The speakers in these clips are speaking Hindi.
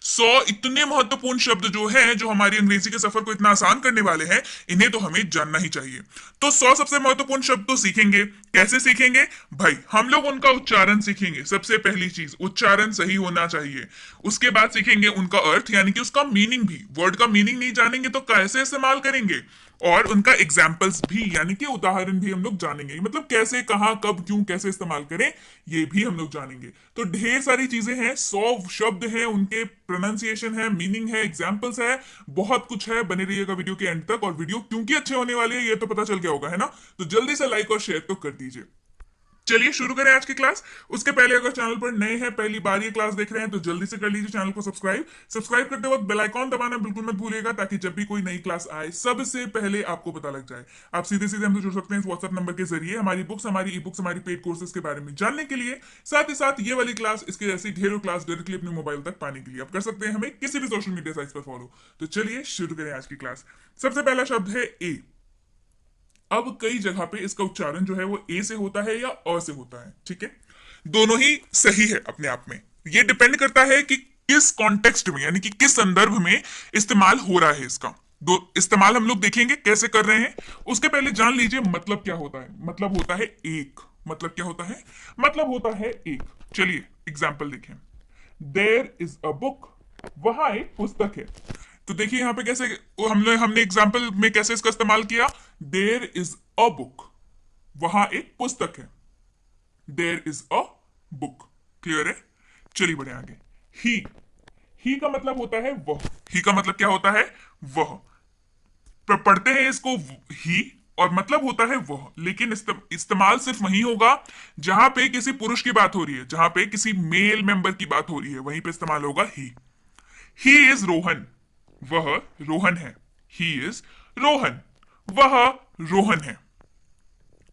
100 इतने महत्वपूर्ण शब्द जो हैं, जो हमारी अंग्रेजी के सफर को इतना आसान करने वाले हैं, इन्हें तो हमें जानना ही चाहिए। तो 100 सबसे महत्वपूर्ण शब्द तो सीखेंगे। कैसे सीखेंगे भाई? हम लोग उनका उच्चारण सीखेंगे। सबसे पहली चीज, उच्चारण सही होना चाहिए। उसके बाद सीखेंगे उनका अर्थ, यानी कि उसका मीनिंग भी। वर्ड का मीनिंग नहीं जानेंगे तो कैसे इस्तेमाल करेंगे? और उनका एग्जाम्पल्स भी, यानी कि उदाहरण भी हम लोग जानेंगे। मतलब कैसे, कहाँ, कब, क्यों, कैसे इस्तेमाल करें, ये भी हम लोग जानेंगे। तो ढेर सारी चीजें हैं, 100 शब्द हैं, उनके प्रोनाउंसिएशन है, मीनिंग है, एग्जाम्पल्स है, बहुत कुछ है। बने रहिएगा वीडियो के एंड तक। और वीडियो क्योंकि अच्छे होने वाले हैं, ये तो पता चल गया होगा, है ना? तो जल्दी से लाइक और शेयर तो कर दीजिए। चलिए शुरू करें आज की क्लास। उसके पहले अगर चैनल पर नए हैं, पहली बार ये क्लास देख रहे हैं, तो जल्दी से कर लीजिए चैनल को सब्सक्राइब। सब्सक्राइब करते वक्त बेल आइकॉन दबाना बिल्कुल मत भूलिएगा, ताकि जब भी कोई नई क्लास आए सबसे पहले आपको पता लग जाए। आप सीधे सीधे हमसे जुड़ सकते हैं इस व्हाट्सएप नंबर के जरिए, हमारी बुक्स, हमारी ई बुक्स, हमारी पेड कोर्सेज के बारे में जानने के लिए। साथ ही साथ ये वाली क्लास, इसके जैसी ढेरों क्लास डायरेक्टली अपने मोबाइल तक पाने के लिए आप कर सकते हैं हमें किसी भी सोशल मीडिया साइट पर फॉलो। तो चलिए शुरू करें आज की क्लास। सबसे पहला शब्द है ए। अब कई जगह पे इसका उच्चारण जो है वो ए से होता है या अ से होता है, ठीक है? दोनों ही सही है अपने आप में। ये डिपेंड करता है कि किस कॉन्टेक्स्ट में, यानी कि किस संदर्भ में इस्तेमाल हो रहा है इसका। दो इस्तेमाल हम लोग देखेंगे कैसे कर रहे हैं। उसके पहले जान लीजिए मतलब क्या होता है। मतलब होता है एक। मतलब क्या होता है? मतलब होता है एक। चलिए एग्जाम्पल देखें। There is a book. वहां एक पुस्तक है। तो देखिए यहाँ पे कैसे हमने हमने एग्जाम्पल में कैसे इसका इस्तेमाल किया। देयर इज अ बुक, वहां एक पुस्तक है। There is a book. Clear है? चलिए बढ़े आगे। ही। ही का मतलब होता है वह। ही का मतलब क्या होता है? वह। पढ़ते हैं इसको ही, और मतलब होता है वह। लेकिन इस्तेमाल सिर्फ वही होगा जहां पे किसी पुरुष की बात हो रही है, जहां पे किसी मेल मेंबर की बात हो रही है, वहीं पे इस्तेमाल होगा ही। He is Rohan. वह रोहन है। He is Rohan. वह रोहन है।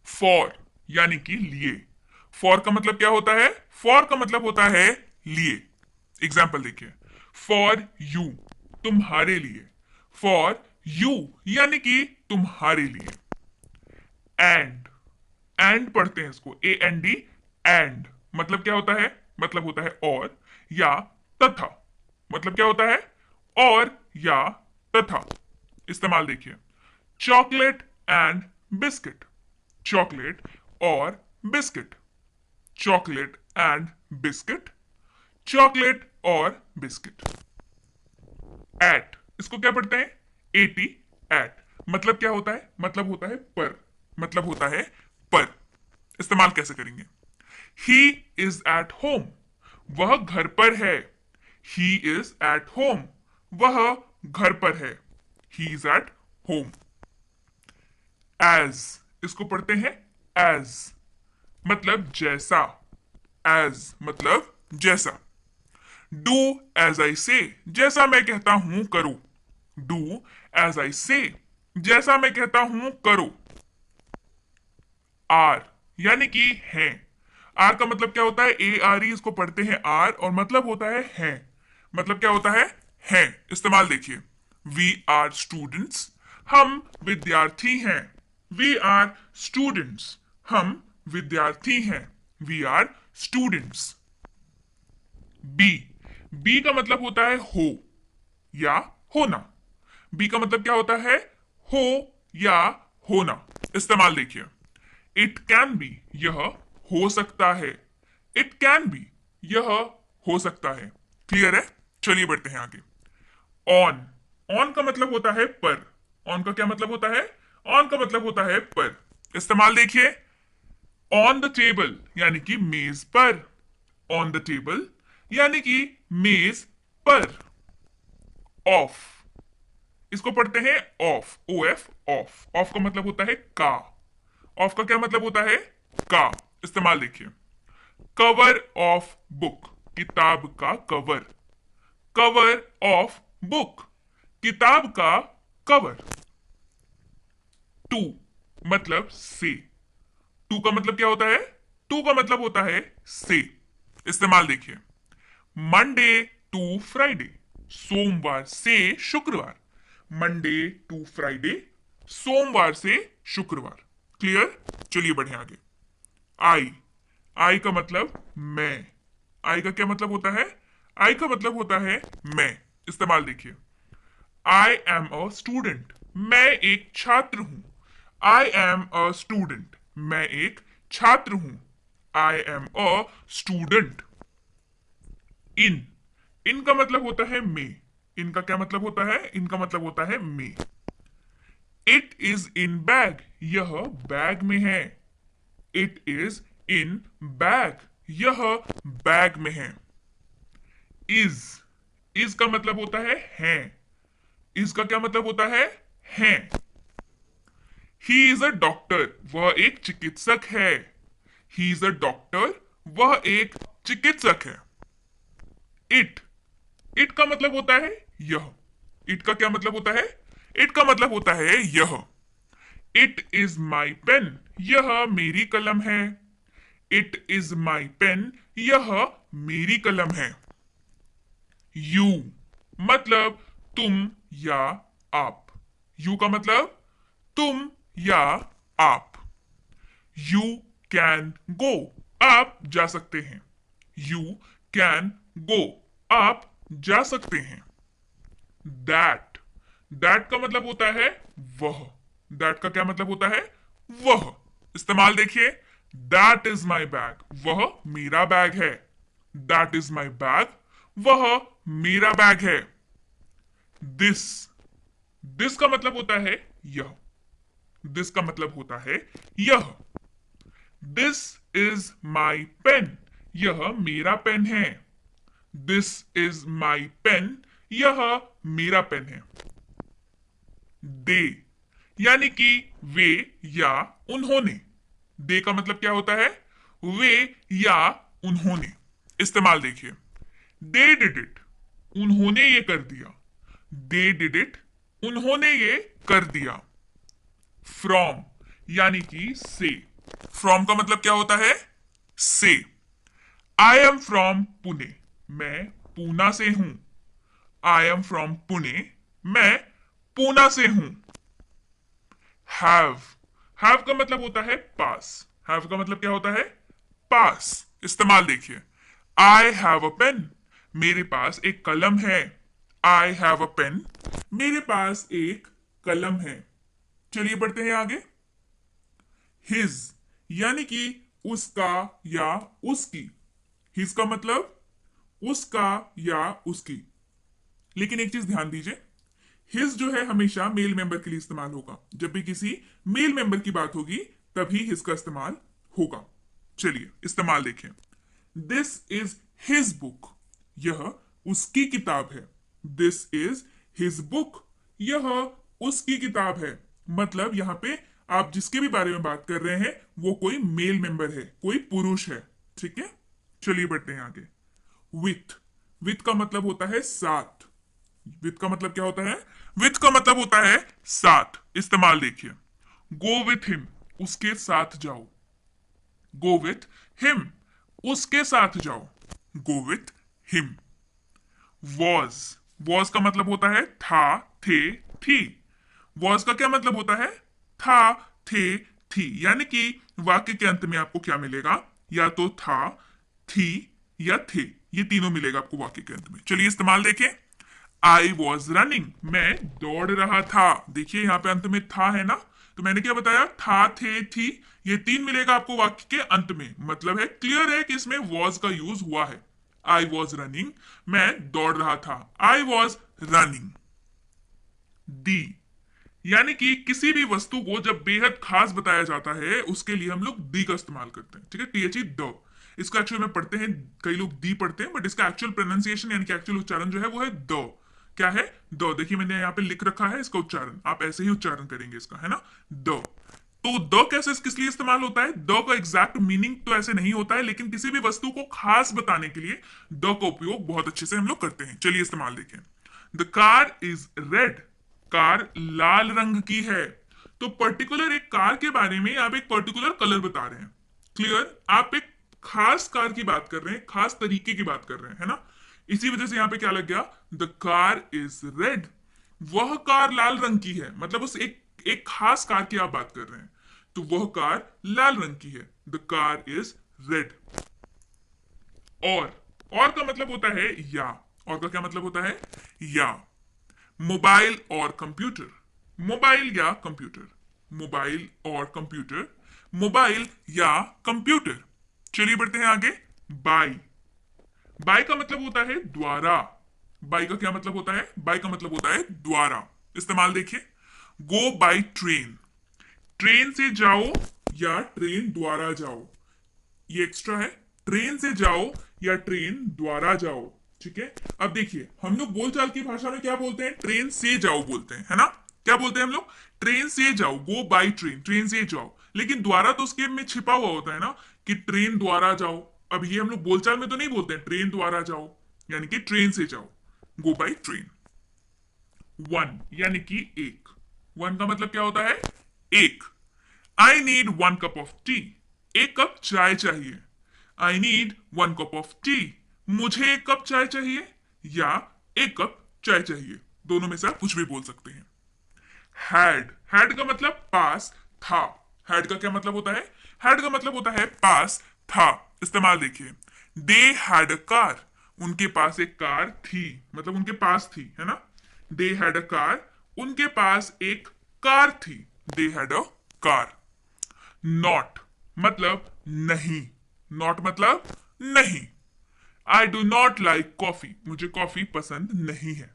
फॉर, यानी कि लिए। फॉर का मतलब क्या होता है? फॉर का मतलब होता है लिए। एग्जाम्पल देखिए। फॉर यू, तुम्हारे लिए। फॉर यू, यानी कि तुम्हारे लिए। एंड। एंड पढ़ते हैं इसको, ए एन डी। एंड मतलब क्या होता है? मतलब होता है और या तथा। मतलब क्या होता है? और या तथा। इस्तेमाल देखिए। Chocolate and biscuit. चॉकलेट और biscuit. Chocolate and biscuit. Chocolate और बिस्किट। एट, इसको क्या पढ़ते हैं? एटी। एट मतलब क्या होता है? मतलब होता है पर। मतलब होता है पर। इस्तेमाल कैसे करेंगे? He is at home. वह घर पर है। He is at home. वह घर पर है। He is at home. As, इसको पढ़ते हैं एज, मतलब जैसा। एज मतलब जैसा। डू एज आई से, जैसा मैं कहता हूं करो। डू एज आई से, जैसा मैं कहता हूं करो। आर, यानी कि है। आर का मतलब क्या होता है? ए आर ई, इसको पढ़ते हैं आर, और मतलब होता है। मतलब क्या होता है? इस्तेमाल देखिए। वी आर स्टूडेंट्स, हम विद्यार्थी हैं। वी आर स्टूडेंट्स, हम विद्यार्थी हैं। We are students. Be. Be का मतलब होता है हो या होना। बी का मतलब क्या होता है? हो या होना। इस्तेमाल देखिए। इट कैन बी, यह हो सकता है। इट कैन बी, यह हो सकता है। क्लियर है? चलिए बढ़ते हैं आगे। ऑन। ऑन का मतलब होता है पर। ऑन का क्या मतलब होता है? ऑन का मतलब होता है पर। इस्तेमाल देखिए। ऑन द टेबल, यानी कि मेज पर। ऑन द टेबल, यानी कि मेज पर। ऑफ, इसको पढ़ते हैं of, O F, of. Of का मतलब होता है का। ऑफ का क्या मतलब होता है? का। इस्तेमाल देखिए। कवर ऑफ बुक, किताब का कवर। कवर ऑफ बुक, किताब का कवर। टू मतलब से। टू का मतलब क्या होता है? टू का मतलब होता है से। इस्तेमाल देखिए। मंडे टू फ्राइडे, सोमवार से शुक्रवार। मंडे टू फ्राइडे, सोमवार से शुक्रवार। क्लियर? चलिए बढ़े आगे। आई। आई का मतलब मैं। आई का क्या मतलब होता है? आई का मतलब होता है मैं। इस्तेमाल देखिए, आई एम अ स्टूडेंट, मैं एक छात्र हूं। आई एम अ स्टूडेंट, मैं एक छात्र हूं। I am a student. इन, इन का मतलब होता है में। इनका क्या मतलब होता है? इनका मतलब होता है में। इट इज इन बैग, यह बैग में है। इट इज इन बैग, यह बैग में है। इज, इज का मतलब होता है। इसका क्या मतलब होता है? ही इज अ डॉक्टर, वह एक चिकित्सक है। ही इज अ डॉक्टर, वह एक चिकित्सक है। इट, इट का मतलब होता है यह। इट का क्या मतलब होता है? इट का मतलब होता है यह। इट इज माई पेन, यह मेरी कलम है। इट इज माई पेन, यह मेरी कलम है। यू मतलब तुम या आप। यू का मतलब तुम या आप। यू कैन गो, आप जा सकते हैं। यू कैन गो, आप जा सकते हैं। दैट, दैट का मतलब होता है वह। दैट का क्या मतलब होता है? वह। इस्तेमाल देखिए, दैट इज माई बैग, वह मेरा बैग है। दैट इज माई बैग, वह मेरा बैग है। दिस, दिस का मतलब होता है यह। दिस का मतलब होता है यह। दिस इज माई पेन, यह मेरा पेन है। दिस इज माई पेन, यह मेरा पेन है। दे, यानी कि वे या उन्होंने। दे का मतलब क्या होता है? वे या उन्होंने। इस्तेमाल देखिए, दे डिड इट, उन्होंने ये कर दिया। दे डिड इट, उन्होंने ये कर दिया। फ्रॉम, यानी कि से। फ्रॉम का मतलब क्या होता है? से। आई एम फ्रॉम पुणे, मैं पूना से हूं। आई एम फ्रॉम पुणे, मैं पूना से हूं। हैव, हैव का मतलब होता है पास। हैव का मतलब क्या होता है? पास। इस्तेमाल देखिए, आई हैव अ पेन, मेरे पास एक कलम है। आई हैव अ पेन, मेरे पास एक कलम है। चलिए बढ़ते हैं आगे। हिज, यानी कि उसका या उसकी। हिज का मतलब उसका या उसकी। लेकिन एक चीज ध्यान दीजिए, हिज जो है हमेशा मेल मेंबर के लिए इस्तेमाल होगा। जब भी किसी मेल मेंबर की बात होगी तभी हिज का इस्तेमाल होगा। चलिए इस्तेमाल देखें। दिस इज हिज बुक, यह उसकी किताब है। दिस इज हिज बुक, यह उसकी किताब है। मतलब यहां पे आप जिसके भी बारे में बात कर रहे हैं वो कोई मेल मेंबर है, कोई पुरुष है। ठीक है, चलिए बढ़ते हैं आगे। विथ, विथ का मतलब होता है साथ। विथ का मतलब क्या होता है? विथ का मतलब होता है साथ। इस्तेमाल देखिए, गो विथ हिम, उसके साथ जाओ। गो विथ हिम, उसके साथ जाओ। Go with him. Was, was का मतलब होता है था, थे, थी। वॉज का क्या मतलब होता है? था, थे, थी। यानी कि वाक्य के अंत में आपको क्या मिलेगा? या तो था, थी या थे। ये तीनों मिलेगा आपको वाक्य के अंत में। चलिए इस्तेमाल देखें। आई वॉज रनिंग, मैं दौड़ रहा था। देखिए यहां पे अंत में था है ना, तो मैंने क्या बताया? था, थे, थी। ये तीन मिलेगा आपको वाक्य के अंत में। मतलब है, क्लियर है कि इसमें वॉज का यूज हुआ है। आई वॉज रनिंग, मैं दौड़ रहा था। I was running. दी, यानी कि किसी भी वस्तु को जब बेहद खास बताया जाता है उसके लिए हम लोग दी का इस्तेमाल करते हैं। ठीक है, टीएचई द। इसका एक्चुअल में पढ़ते हैं, कई लोग दी पढ़ते हैं, बट इसका एक्चुअल प्रोनाउंसिएशन यानी कि एक्चुअल उच्चारण जो है वो है द। क्या है? द। देखिए मैंने यहाँ पे लिख रखा है इसका उच्चारण, आप ऐसे ही उच्चारण करेंगे इसका, है ना? द। तो द कैसे किस लिए इस्तेमाल होता है? द का एग्जैक्ट मीनिंग तो ऐसे नहीं होता है, लेकिन किसी भी वस्तु को खास बताने के लिए द का उपयोग बहुत अच्छे से हम लोग करते हैं। चलिए इस्तेमाल देखें। The car is red, car लाल रंग की है। तो पर्टिकुलर एक कार के बारे में आप एक पर्टिकुलर कलर बता रहे हैं। क्लियर? आप एक खास कार की बात कर रहे हैं, खास तरीके की बात कर रहे हैं, है ना? इसी वजह से यहां पे क्या लग गया? द कार इज रेड, वह कार लाल रंग की है। मतलब उस एक खास कार की आप बात कर रहे हैं, तो वह कार लाल रंग की है। The car is red. और और का मतलब होता है या, और का क्या मतलब होता है या। मोबाइल और कंप्यूटर, मोबाइल या कंप्यूटर, मोबाइल और कंप्यूटर, मोबाइल या कंप्यूटर। चलिए बढ़ते हैं आगे। बाय, बाय का मतलब होता है द्वारा। बाय का क्या मतलब होता है, बाय का मतलब होता है द्वारा। इस्तेमाल देखिए, गो बाय ट्रेन, ट्रेन से जाओ या ट्रेन द्वारा जाओ, ये एक्स्ट्रा है। ट्रेन से जाओ या ट्रेन द्वारा जाओ, ठीक है। अब देखिए हम लोग बोलचाल की भाषा में क्या बोलते हैं, ट्रेन से जाओ बोलते हैं, है ना। क्या बोलते हैं हम लोग, ट्रेन से जाओ, गो बाय ट्रेन, ट्रेन से जाओ। लेकिन द्वारा तो उसके में छिपा हुआ होता है ना, कि ट्रेन द्वारा जाओ। अब ये हम लोग बोलचाल में तो नहीं बोलते हैं ट्रेन द्वारा जाओ, यानी कि ट्रेन से जाओ, गो बाय ट्रेन। वन यानी कि एक, वन का मतलब क्या होता है, एक। I need one cup of T, एक कप चाय चाहिए। I need one cup of T, मुझे एक कप चाय चाहिए, या एक कप चाय चाहिए, दोनों में से आप कुछ भी बोल सकते हैं। हैड, हैड का मतलब पास था। हैड का क्या मतलब होता है, हैड का मतलब होता है पास था। इस्तेमाल देखिए, दे हैड अ कार, उनके पास एक कार थी, मतलब उनके पास थी, है ना। दे हैड अ कार, उनके पास एक कार थी, they had a car. Not मतलब नहीं, नॉट मतलब नहीं। I do not like coffee, मुझे कॉफी पसंद नहीं है।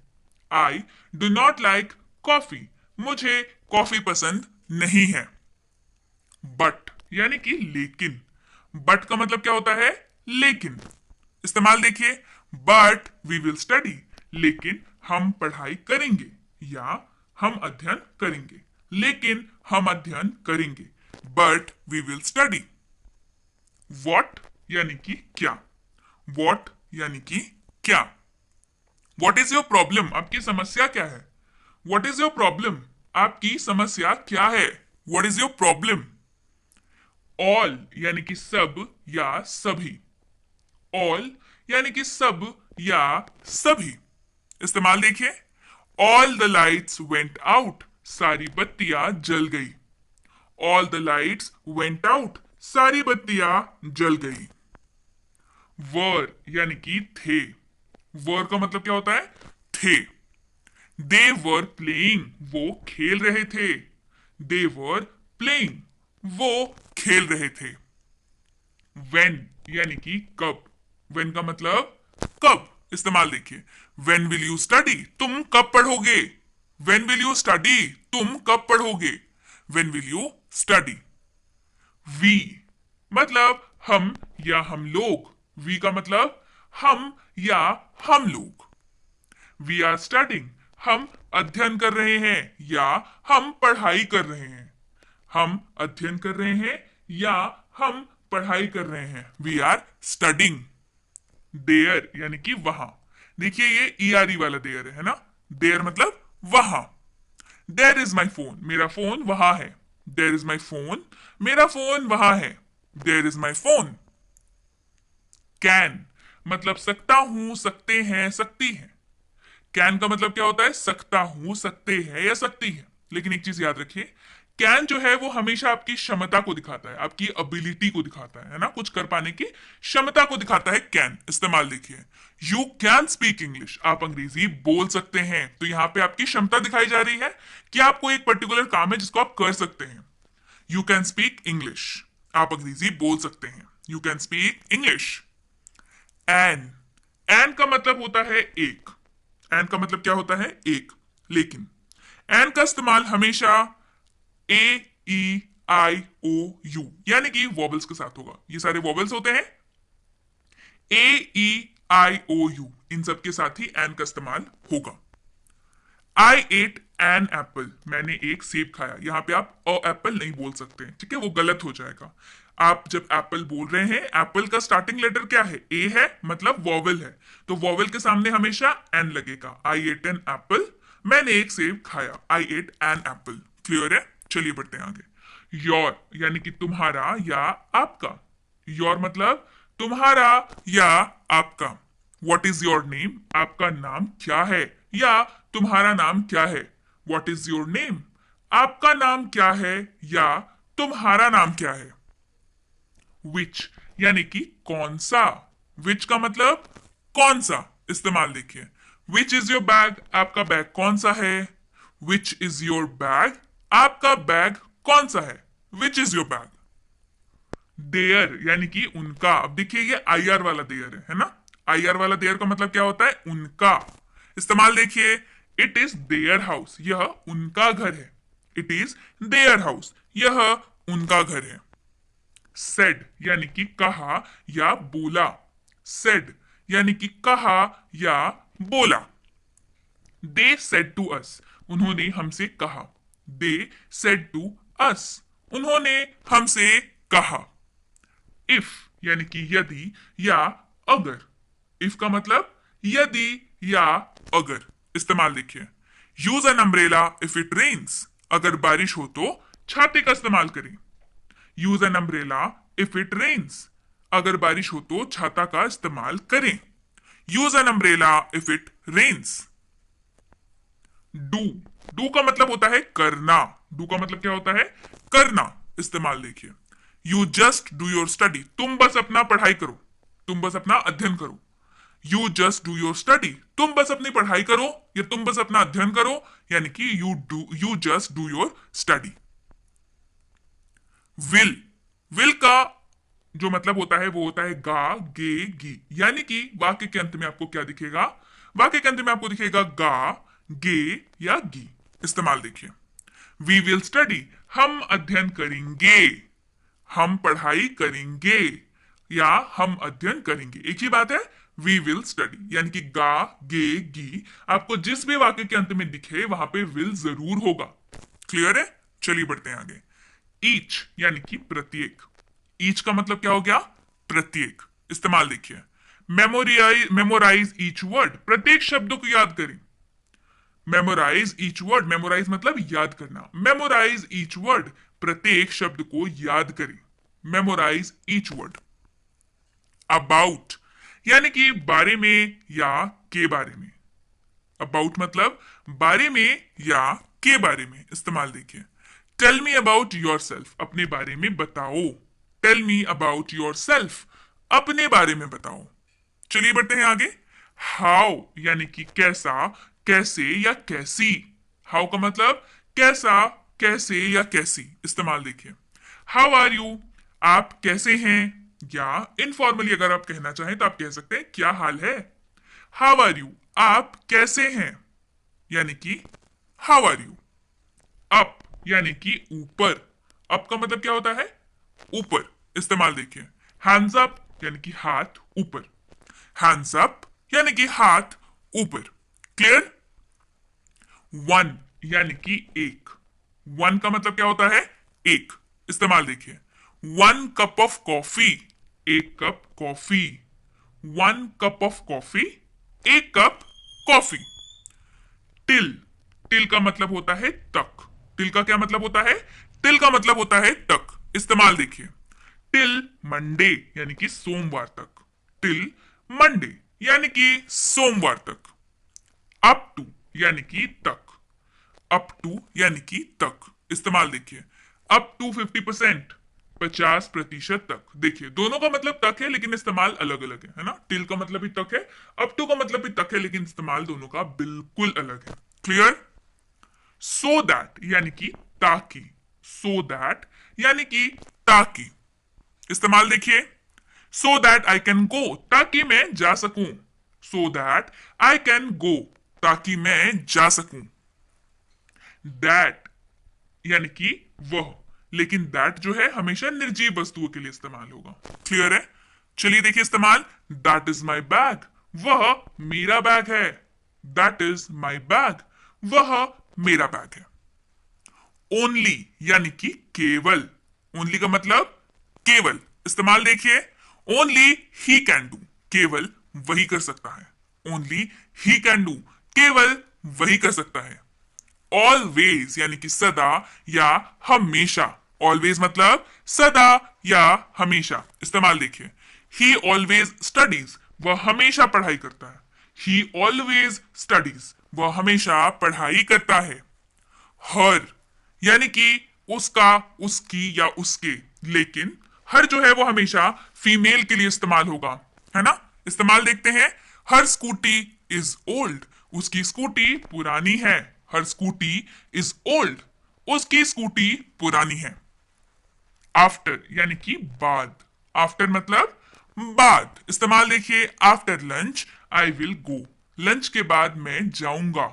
I do not like coffee, मुझे कॉफी पसंद नहीं है। बट यानी कि लेकिन, बट का मतलब क्या होता है, लेकिन। इस्तेमाल देखिए, बट वी विल स्टडी, लेकिन हम पढ़ाई करेंगे, या हम अध्ययन करेंगे, लेकिन हम अध्ययन करेंगे। But we will study. What यानी कि क्या, वॉट यानी कि क्या। वॉट इज योर प्रॉब्लम, आपकी समस्या क्या है। वॉट इज योर प्रॉब्लम, आपकी समस्या क्या है। What is your problem. All यानी कि सब या सभी, ऑल यानी कि सब या सभी। इस्तेमाल देखिए, all the lights went out, सारी बत्तियां जल गई। All the lights went out, सारी बत्तियां जल गई। वर यानी कि थे, वर का मतलब क्या होता है, थे। दे वर प्लेइंग, वो खेल रहे थे। दे वर प्लेइंग, वो खेल रहे थे। वेन यानी कि कब, वेन का मतलब कब। इस्तेमाल देखिए, वेन विल यू स्टडी, तुम कब पढ़ोगे। वेन विल यू स्टडी, तुम कब पढ़ोगे। When will you study. We मतलब हम या हम लोग, वी का मतलब हम या हम लोग। वी आर स्टडिंग, हम अध्ययन कर रहे हैं या हम पढ़ाई कर रहे हैं। हम अध्ययन कर रहे हैं या हम पढ़ाई कर रहे हैं। We are studying. देयर यानी कि वहां, देखिए ये ईआरई वाला देयर है ना, देयर मतलब वहां। देयर इज माई फोन, मेरा फोन वहां है। देयर इज माई फोन, मेरा फोन वहां है। There is my phone. Can मतलब सकता हूं, सकते हैं, सकती है। कैन का मतलब क्या होता है, सकता हूं, सकते हैं या सकती है। लेकिन एक चीज याद रखिए, कैन जो है वो हमेशा आपकी क्षमता को दिखाता है, आपकी एबिलिटी को दिखाता है ना, कुछ कर पाने की क्षमता को दिखाता है कैन। इस्तेमाल देखिए, यू कैन स्पीक इंग्लिश, आप अंग्रेजी बोल सकते हैं। तो यहां पे आपकी क्षमता दिखाई जा रही है कि आपको एक पर्टिकुलर काम है जिसको आप कर सकते हैं। यू कैन स्पीक इंग्लिश, आप अंग्रेजी बोल सकते हैं। You can speak English. An, an का मतलब होता है एक, एन का मतलब क्या होता है, एक। लेकिन एन का इस्तेमाल हमेशा ए ई आई ओ यू यानी कि वॉबल्स के साथ होगा। ये सारे वॉबल्स होते हैं, ए ई आई ओ यू, इन सब के साथ ही एन का इस्तेमाल होगा। आई एट एन एप्पल, मैंने एक सेब खाया। यहां पे आप अ एप्पल नहीं बोल सकते, ठीक है, वो गलत हो जाएगा। आप जब एप्पल बोल रहे हैं, एप्पल का स्टार्टिंग लेटर क्या है, ए है, मतलब वॉवल है, तो वॉवल के सामने हमेशा एन लगेगा। आई एट एन एप्पल, मैंने एक सेब खाया। आई एट एन एप्पल। क्लियर है, चलिए बढ़ते हैं आगे। योर यानी कि तुम्हारा या आपका, योर मतलब तुम्हारा या आपका। वॉट इज योर नेम, आपका नाम क्या है, या तुम्हारा नाम क्या है। वॉट इज योर नेम, आपका नाम क्या है या तुम्हारा नाम क्या है। विच यानी कि कौन सा, विच का मतलब कौन सा, इस्तेमाल देखिए। विच इज योर बैग, आपका बैग कौन सा है। विच इज योर बैग, आपका बैग कौन सा है। Which is your bag. There यानी कि उनका, अब देखिए ये आई आर वाला देयर है ना। आई आर वाला देयर का मतलब क्या होता है, उनका। इस्तेमाल देखिए, इट इज देयर हाउस, यह उनका घर है। इट इज देयर हाउस, यह उनका घर है। सेड यानी कि कहा या बोला। सेड यानी कि कहा या बोला। दे सेड टू अस, उन्होंने हमसे कहा। दे सेड टू अस, उन्होंने हमसे कहा। इफ यानी कि यदि या अगर। इफ का मतलब यदि या अगर। इस्तेमाल देखिए, use an umbrella if it rains, अगर बारिश हो तो छाते का इस्तेमाल करें। Use an umbrella if it rains, अगर बारिश हो तो छाता का इस्तेमाल करें। Use an umbrella if it rains. Do, do का मतलब होता है करना। डू का मतलब क्या होता है, करना। इस्तेमाल देखिए, you just do your study, तुम बस अपना पढ़ाई करो, तुम बस अपना अध्ययन करो। You just do your study, तुम बस अपनी पढ़ाई करो या तुम बस अपना अध्ययन करो, यानी कि you just do your study. Will, will का जो मतलब होता है वो होता है गा गे गी, यानी कि वाक्य के अंत में आपको क्या दिखेगा, वाक्य के अंत में आपको दिखेगा गा गे या गी। इस्तेमाल देखिए, वी विल स्टडी, हम अध्ययन करेंगे, हम पढ़ाई करेंगे या हम अध्ययन करेंगे, एक ही बात है। वी विल स्टडी यानी कि गा गे गी, आपको जिस भी वाक्य के अंत में दिखे वहां पे विल जरूर होगा। क्लियर है, चलिए बढ़ते हैं आगे। ईच यानी कि प्रत्येक। ईच का मतलब क्या हो गया, प्रत्येक। इस्तेमाल देखिए, मेमोराइज ईच वर्ड, प्रत्येक शब्द को याद करें। मेमोराइज ईच वर्ड, मेमोराइज मतलब याद करना। मेमोराइज ईच वर्ड, प्रत्येक शब्द को याद करें। Memorise each word. अबाउट यानी कि बारे में या के बारे में। अबाउट मतलब बारे में या के बारे में। इस्तेमाल देखिए, tell me about yourself, अपने बारे में बताओ। Tell me about yourself, अपने बारे में बताओ। चलिए बढ़ते हैं आगे। हाउ यानी कि कैसा, कैसे या कैसी। हाउ का मतलब कैसा, कैसे या कैसी। इस्तेमाल देखिए, हाउ आर यू, आप कैसे हैं, या इनफॉर्मली अगर आप कहना चाहें तो आप कह सकते हैं क्या हाल है। हाउ आर यू, आप कैसे हैं, यानी कि हाउ आर यू। अप यानी कि ऊपर। अप का मतलब क्या होता है, ऊपर। इस्तेमाल देखिए, हैंड्स अप यानी कि हाथ ऊपर। हैंड्स अप यानी कि हाथ ऊपर। क्लियर। वन यानी कि एक। वन का मतलब क्या होता है, एक। इस्तेमाल देखिए, वन कप ऑफ कॉफी, एक cup coffee. One cup of coffee, एक कप कॉफी। टिल, टिल का मतलब होता है तक। टिल का क्या मतलब होता है, टिल का मतलब होता है तक। इस्तेमाल देखिए, टिल मंडे यानी कि सोमवार तक। टिल मंडे यानी कि सोमवार तक। अप टू यानी कि तक। अप टू यानी कि तक। इस्तेमाल देखिए, अप टू 50%, 50% तक। देखिए दोनों का मतलब तक है लेकिन इस्तेमाल अलग अलग है ना। टिल का मतलब भी तक है, अप टू का मतलब भी तक है, लेकिन इस्तेमाल दोनों का बिल्कुल अलग है। क्लियर। सो दैट यानी कि ताकि। सो दैट यानी कि ताकि। इस्तेमाल देखिए, so that I can go, ताकि मैं जा सकूं। So that I can go, ताकि मैं जा सकूं। दैट यानी कि वह, लेकिन दैट जो है हमेशा निर्जीव वस्तुओं के लिए इस्तेमाल होगा। क्लियर है। चलिए देखिए इस्तेमाल, दैट इज माई बैग, वह मेरा बैग है। दैट इज माई बैग, वह मेरा बैग है। ओनली यानी कि केवल। ओनली का मतलब केवल। इस्तेमाल देखिए, ओनली ही कैन डू, केवल वही कर सकता है। ओनली ही कैन डू, केवल वही कर सकता है। ऑलवेज यानी कि सदा या हमेशा। ऑलवेज मतलब सदा या हमेशा। इस्तेमाल देखिए, ही ऑलवेज स्टडीज, वह हमेशा पढ़ाई करता है। ही ऑलवेज स्टडीज, वह हमेशा पढ़ाई करता है। हर यानी कि उसका, उसकी या उसके, लेकिन हर जो है वो हमेशा फीमेल के लिए इस्तेमाल होगा, है ना। इस्तेमाल देखते हैं, हर स्कूटी इज ओल्ड, उसकी स्कूटी पुरानी है। हर स्कूटी इज ओल्ड, उसकी स्कूटी पुरानी है। आफ्टर यानी कि बाद, आफ्टर मतलब बाद। इस्तेमाल देखिए, after lunch I will go, lunch के बाद मैं जाऊंगा।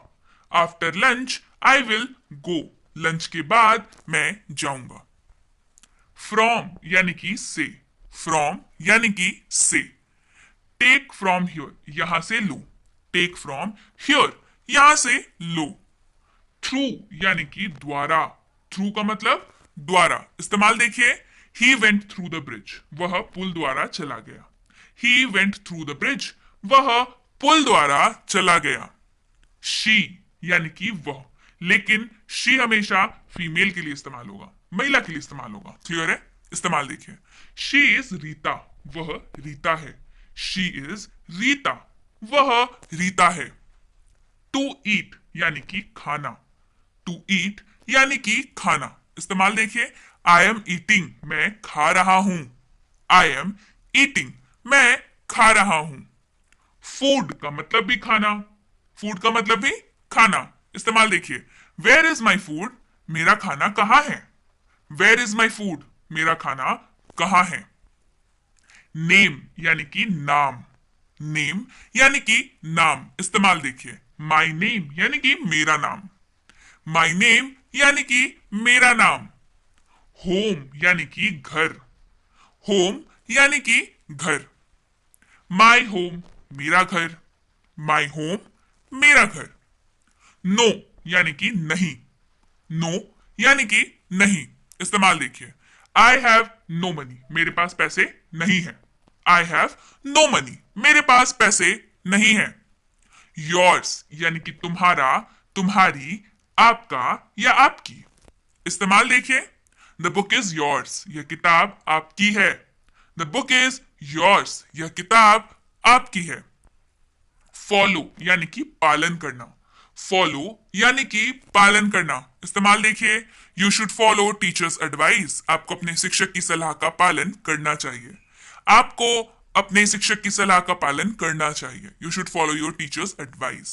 After lunch I will go, lunch के बाद मैं जाऊंगा। फ्रॉम यानी कि से, फ्रॉम यानी कि से। टेक फ्रॉम हियर, यहां से लो। टेक फ्रॉम हियर, यहां से लो। थ्रू यानी कि द्वारा, थ्रू का मतलब द्वारा। इस्तेमाल देखिए, he went through the bridge, वह पुल द्वारा चला गया। He went through the bridge, वह पुल द्वारा चला गया। शी यानी कि वह, लेकिन शी हमेशा फीमेल के लिए इस्तेमाल होगा, महिला के लिए इस्तेमाल होगा। क्लियर है? इस्तेमाल देखिए, शी इज रीता, वह रीता है। शी इज रीता, वह रीता है। टू ईट यानी कि खाना, टू ईट यानी कि खाना। इस्तेमाल देखिए, आई एम ईटिंग, मैं खा रहा हूं। आई एम ईटिंग, मैं खा रहा हूं। फूड का मतलब भी खाना, फूड का मतलब भी खाना। इस्तेमाल देखिए, वेयर इज माई फूड, मेरा खाना कहाँ है। वेयर इज माई फूड, मेरा खाना कहाँ है। नेम यानी कि नाम, नेम यानी कि नाम। इस्तेमाल देखिए, माई नेम यानी कि मेरा नाम। माई नेम यानी कि मेरा नाम। होम यानी कि घर, होम यानी कि घर। माई होम, मेरा घर। माई होम, मेरा घर। नो यानी कि नहीं, नो यानी कि नहीं। इस्तेमाल देखिए, आई हैव नो मनी, मेरे पास पैसे नहीं है। आई हैव नो मनी, मेरे पास पैसे नहीं है। योर्स यानी कि तुम्हारा, तुम्हारी, आपका या आपकी। इस्तेमाल देखिए, द बुक इज योर्स, यह किताब आपकी है। द बुक इज योर्स, यह किताब आपकी है। फॉलो यानी कि पालन करना, फॉलो यानी कि पालन करना। इस्तेमाल देखिए, you should follow teachers advice, आपको अपने शिक्षक की सलाह का पालन करना चाहिए। आपको अपने शिक्षक की सलाह का पालन करना चाहिए। You should follow your teacher's advice.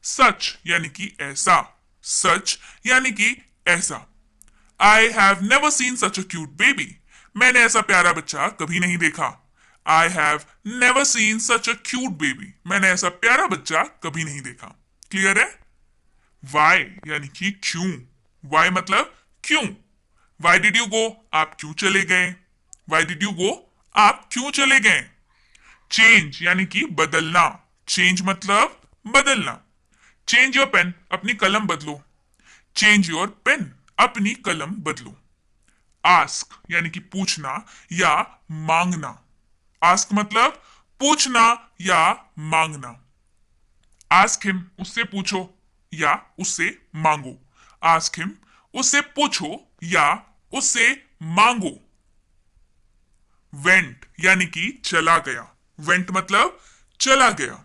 Such यानी कि ऐसा, सच यानी कि ऐसा। I have never seen such a cute baby, मैंने ऐसा प्यारा बच्चा कभी नहीं देखा। I have never seen such a cute baby, मैंने ऐसा प्यारा बच्चा कभी नहीं देखा। क्लियर है? वाई यानी कि क्यों, वाई मतलब क्यों। वाई डिड यू गो, आप क्यों चले गए। वाई डिड यू गो, आप क्यों चले गए। चेंज यानी कि बदलना, चेंज मतलब बदलना। चेंज योर पेन, अपनी कलम बदलो। चेंज योर पेन, अपनी कलम बदलो। आस्क यानी कि पूछना या मांगना। आस्क मतलब पूछना या मांगना। आस्क हिम, उससे पूछो या उससे मांगो। आस्क हिम, उससे पूछो या उससे मांगो। वेंट यानी कि चला गया, वेंट मतलब चला गया।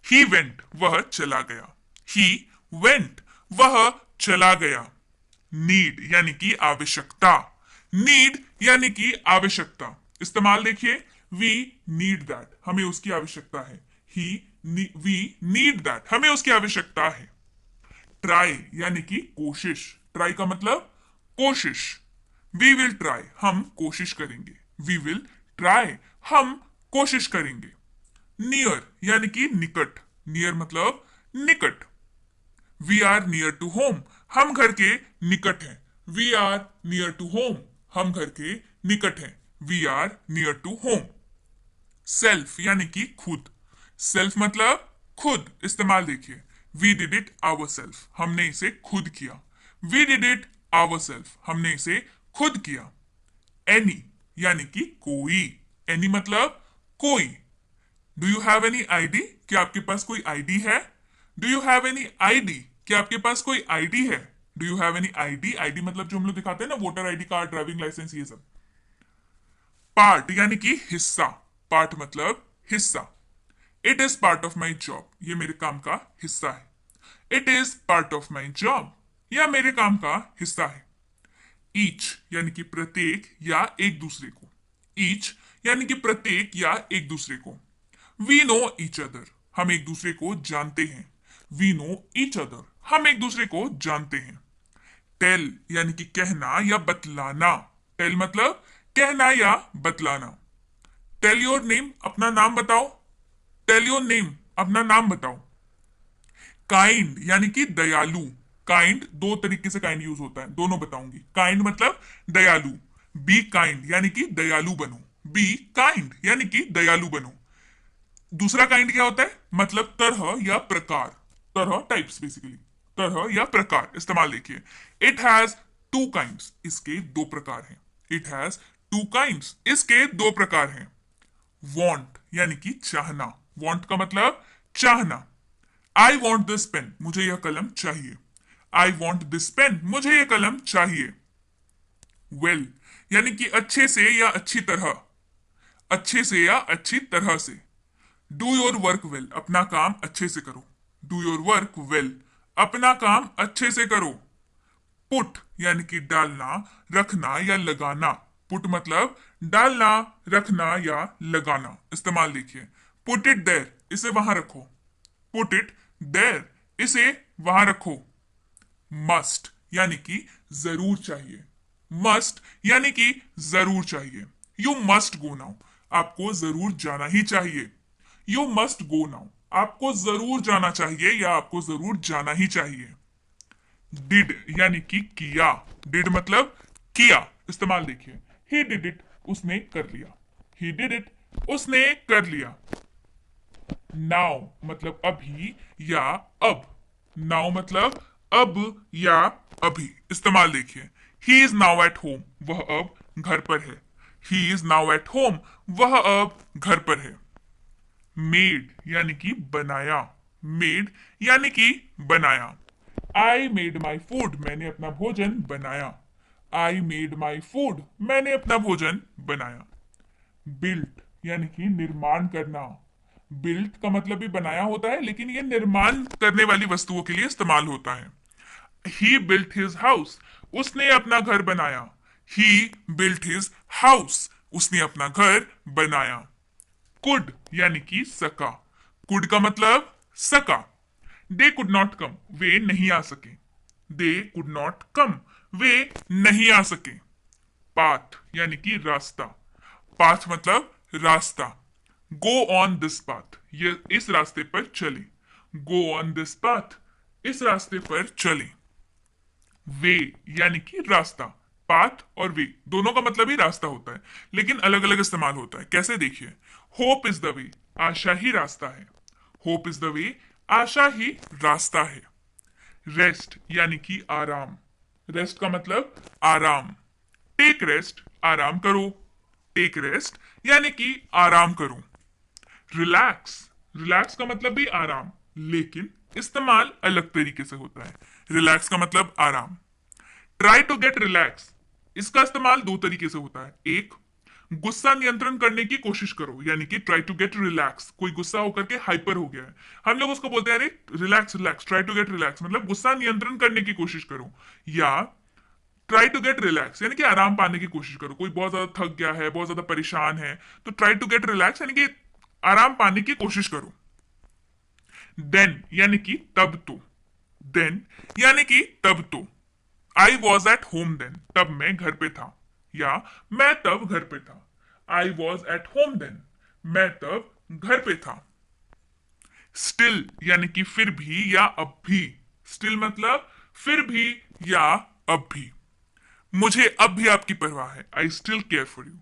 ही वेंट, वह चला गया। ही वेंट, वह चला गया। नीड यानी कि आवश्यकता, नीड यानी कि आवश्यकता। इस्तेमाल देखिए, वी नीड दैट, हमें उसकी आवश्यकता है। वी नीड दैट, हमें उसकी आवश्यकता है। ट्राई यानी कि कोशिश, ट्राई का मतलब कोशिश। वी विल ट्राई, हम कोशिश करेंगे। वी विल ट्राई, हम कोशिश करेंगे। नियर यानी कि निकट, नियर मतलब निकट। We are near to home, हम घर के निकट हैं। We are near to home, हम घर के निकट हैं। We are near to home. Self यानी कि खुद, सेल्फ मतलब खुद। इस्तेमाल देखिए, we did it ourself, हमने इसे खुद किया। We did it ourself, हमने इसे खुद किया। एनी यानी कि कोई, एनी मतलब कोई। Do you have any ID, क्या आपके पास कोई आईडी है। Do you have any ID, क्या आपके पास कोई आईडी है। Do you have any ID, ID मतलब जो हम लोग दिखाते हैं ना, voter ID card, driving licence, ये सब। पार्ट यानी कि हिस्सा, पार्ट मतलब हिस्सा। It is part of my job, ये मेरे काम का हिस्सा है। It is part of my job, यह मेरे काम का हिस्सा है। ईच यानी कि प्रत्येक या एक दूसरे को, ईच यानी कि प्रत्येक या एक दूसरे को। वी नो ईच अदर, हम एक दूसरे को जानते हैं। वी नो ईच अदर, हम एक दूसरे को जानते हैं। टेल यानी कि कहना या बतलाना। टेल मतलब कहना या बतलाना। टेल योर नेम, अपना नाम बताओ। टेल योर नेम, अपना नाम बताओ। काइंड यानी कि दयालु। काइंड दो तरीके से काइंड यूज होता है, दोनों बताऊंगी। काइंड मतलब दयालु। बी काइंड यानी कि दयालु बनो। बी काइंड यानी कि दयालु बनो। दूसरा काइंड क्या होता है, मतलब तरह या प्रकार। तरह टाइप्स बेसिकली, तरह या प्रकार। इस्तेमाल देखिए, इट हैज टू काइंड्स, इसके दो प्रकार हैं। इट हैज टू काइंड्स, इसके दो प्रकार हैं। वॉन्ट यानी कि चाहना। वॉन्ट का मतलब चाहना। आई वॉन्ट दिस पेन, मुझे यह कलम चाहिए। आई वॉन्ट दिस पेन, मुझे यह कलम चाहिए। वेल यानी कि अच्छे से या अच्छी तरह। अच्छे से या अच्छी तरह से। डू योर वर्क वेल, अपना काम अच्छे से करो। डू योर वर्क वेल, अपना काम अच्छे से करो। पुट यानी कि डालना, रखना या लगाना। पुट मतलब डालना, रखना या लगाना। इस्तेमाल देखिए, पुट इट देयर, इसे वहां रखो। पुट इट देयर, इसे वहां रखो। मस्ट यानी कि जरूर चाहिए। मस्ट यानी कि जरूर चाहिए। यू मस्ट गो नाउ, आपको जरूर जाना ही चाहिए। यू मस्ट गो नाउ, आपको जरूर जाना चाहिए या आपको जरूर जाना ही चाहिए। डिड यानी कि किया। डिड मतलब किया। इस्तेमाल देखिए, ही डिड इट, उसने कर लिया। ही डिड इट, उसने कर लिया। नाउ मतलब अभी या अब। नाउ मतलब अब या अभी। इस्तेमाल देखिए, he is now at home, वह अब घर पर है। He is now at home, वह अब घर पर है। मेड यानी कि बनाया। मेड यानी कि बनाया। आई मेड माई फूड, मैंने अपना भोजन बनाया। आई मेड माई फूड, मैंने अपना भोजन बनाया। बिल्ट यानी कि निर्माण करना। बिल्ट का मतलब भी बनाया होता है, लेकिन ये निर्माण करने वाली वस्तुओं के लिए इस्तेमाल होता है। ही बिल्ट हिज हाउस, उसने अपना घर बनाया। ही बिल्ट हिज हाउस, उसने अपना घर बनाया। कुड यानी कि सका। कुड का मतलब सका। दे कुड नॉट कम, वे नहीं आ सके। दे कुड नॉट कम, वे नहीं आ सके। पाथ यानी कि रास्ता। पाथ मतलब रास्ता। गो ऑन दिस पाथ, ये इस रास्ते पर चले। गो ऑन दिस पाथ, इस रास्ते पर चले। वे यानी कि रास्ता। पाथ और वे दोनों का मतलब ही रास्ता होता है, लेकिन अलग अलग इस्तेमाल होता है। कैसे देखिए, होप इज द वे, आशा ही रास्ता है। होप इज द वे, आशा ही रास्ता है। रेस्ट यानी कि आराम। रेस्ट का मतलब आराम। टेक रेस्ट, आराम करो। टेक रेस्ट यानी कि आराम करो। रिलैक्स, रिलैक्स का मतलब भी आराम, लेकिन इस्तेमाल अलग तरीके से होता है। रिलैक्स का मतलब आराम। ट्राई टू गेट रिलैक्स, इसका इस्तेमाल दो तरीके से होता है। एक, गुस्सा नियंत्रण करने की कोशिश करो, यानी कि ट्राई टू गेट रिलैक्स। कोई गुस्सा होकर के हाइपर हो गया है, हम लोग उसको बोलते हैं अरे relax relax, try to get relax, मतलब गुस्सा नियंत्रण करने की कोशिश करो। या ट्राई टू गेट रिलैक्स यानी कि आराम पाने की कोशिश करो। कोई बहुत ज्यादा थक गया है, बहुत ज्यादा परेशान है, तो ट्राई टू गेट रिलैक्स यानी कि आराम पाने की कोशिश करो। देन यानी कि तब तो। देन यानी कि तब तो। I was at home then, तब मैं घर पे था। या मैं तब घर पे था। I was at home then, मैं तब घर पे था। स्टिल यानी कि फिर भी या अब भी। स्टिल मतलब फिर भी या अब भी। मुझे अब भी आपकी परवाह है। I still care for you,